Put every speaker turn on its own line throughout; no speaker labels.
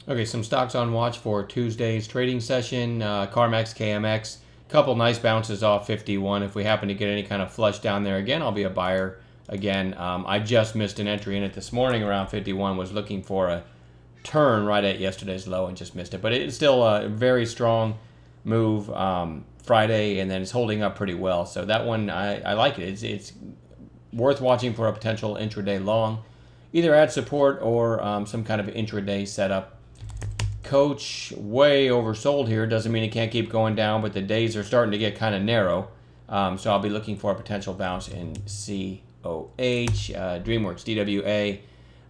Okay, some stocks on watch for Tuesday's trading session. CarMax, KMX, couple nice bounces off 51. If we happen to get any kind of flush down there again, I'll be a buyer again. I just missed an entry in it this morning around 51. Was looking for a turn right at yesterday's low and just missed it. But it's still a very strong move Friday, and then it's holding up pretty well. So that one, I like it. It's worth watching for a potential intraday long, either at support or some kind of intraday setup. Coach way oversold here. Doesn't mean it can't keep going down, but the days are starting to get kind of narrow. So I'll be looking for a potential bounce in COH, DreamWorks, DWA.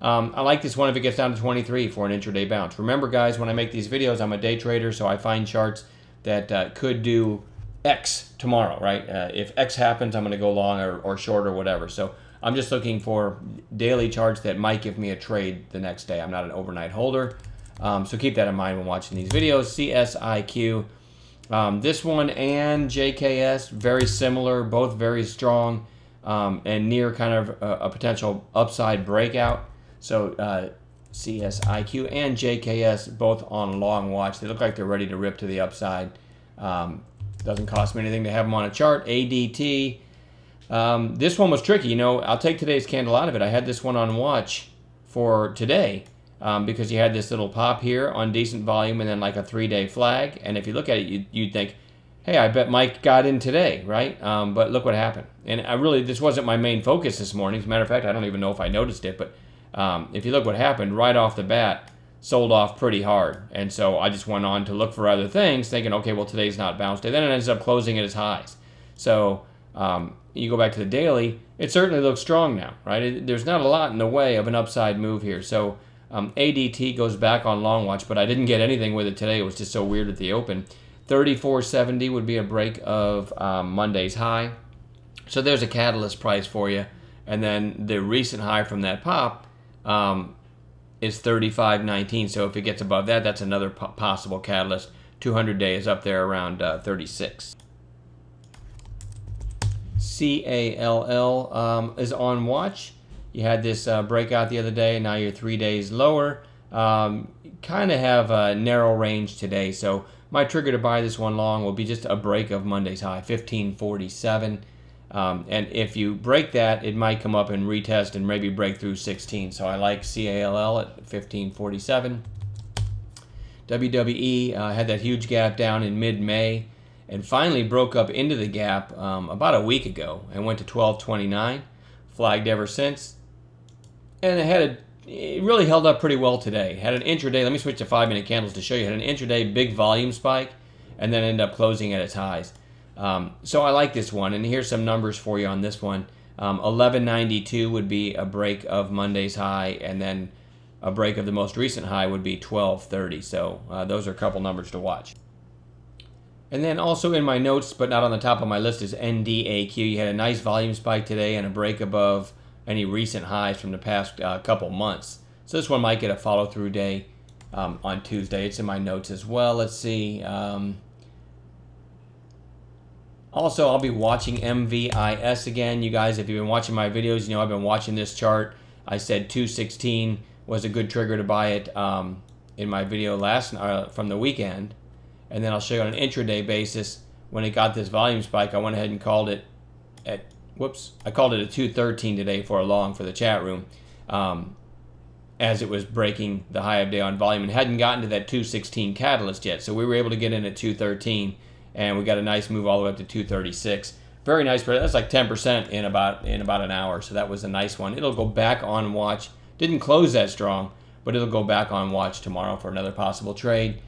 I like this one if it gets down to 23 for an intraday bounce. Remember, guys, when I make these videos, I'm a day trader, so I find charts that could do X tomorrow, right? If X happens, I'm going to go long or short or whatever. So I'm just looking for daily charts that might give me a trade the next day. I'm not an overnight holder. So keep that in mind when watching these videos. CSIQ, this one and JKS, very similar, both very strong and near kind of a potential upside breakout. So CSIQ and JKS both on long watch. They look like they're ready to rip to the upside. Doesn't cost me anything to have them on a chart. ADT, this one was tricky. You know, I'll take today's candle out of it. I had this one on watch for today. Because you had this little pop here on decent volume and then like a 3-day flag. And if you look at it, you'd think, hey, I bet Mike got in today, right? But look what happened. And this wasn't my main focus this morning. As a matter of fact, I don't even know if I noticed it. But if you look what happened, right off the bat, sold off pretty hard. And so I just went on to look for other things, thinking, okay, well, today's not bounce day. Then it ends up closing at its highs. So you go back to the daily, it certainly looks strong now, right? There's not a lot in the way of an upside move here. So ADT goes back on long watch, but I didn't get anything with it today. It was just so weird at the open. 34.70 would be a break of Monday's high. So there's a catalyst price for you. And then the recent high from that pop is 35.19. So if it gets above that, that's another possible catalyst. 200-day is up there around 36. CALL is on watch. You had this breakout the other day, and now you're 3 days lower. Kind of have a narrow range today, so my trigger to buy this one long will be just a break of Monday's high, 1547. And if you break that, it might come up and retest and maybe break through 16. So I like CALL at 1547. WWE had that huge gap down in mid-May and finally broke up into the gap about a week ago and went to 1229. Flagged ever since. And it really held up pretty well today. Had an intraday, let me switch to 5-minute candles to show you. Had an intraday big volume spike and then ended up closing at its highs. So I like this one, and here's some numbers for you on this one. 1192 would be a break of Monday's high, and then a break of the most recent high would be 1230. So those are a couple numbers to watch. And then also in my notes, but not on the top of my list, is NDAQ. You had a nice volume spike today and a break above any recent highs from the past couple months. So this one might get a follow-through day on Tuesday. It's in my notes as well. Let's see. Also, I'll be watching MVIS again. You guys, if you've been watching my videos, you know I've been watching this chart. I said 216 was a good trigger to buy it in my video from the weekend. And then I'll show you on an intraday basis, when it got this volume spike, I went ahead and called it at, I called it a 213 today for a long for the chat room, as it was breaking the high of day on volume and hadn't gotten to that 216 catalyst yet. So we were able to get in at 213, and we got a nice move all the way up to 236. Very nice, that's like 10% in about an hour. So that was a nice one. It'll go back on watch. Didn't close that strong, but it'll go back on watch tomorrow for another possible trade.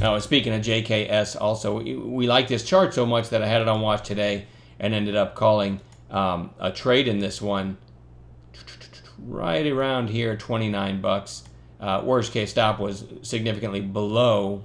Now, speaking of JKS, also, we like this chart so much that I had it on watch today and ended up calling a trade in this one right around here, 29 bucks. Worst case stop was significantly below,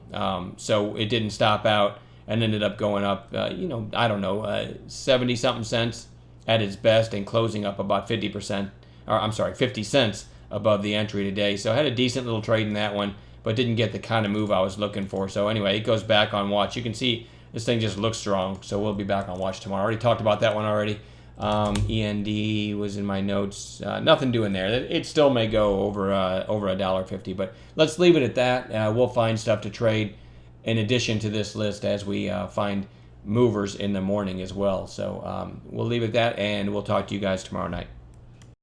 so it didn't stop out and ended up going up, I don't know, 70-something cents at its best and closing up about 50%, or I'm sorry, 50 cents above the entry today. So I had a decent little trade in that one, but didn't get the kind of move I was looking for. So anyway, it goes back on watch. You can see this thing just looks strong, so we'll be back on watch tomorrow. I already talked about that one already. END was in my notes. Nothing doing there. It still may go over $1.50, but let's leave it at that. We'll find stuff to trade in addition to this list as we find movers in the morning as well. So we'll leave it at that, and we'll talk to you guys tomorrow night.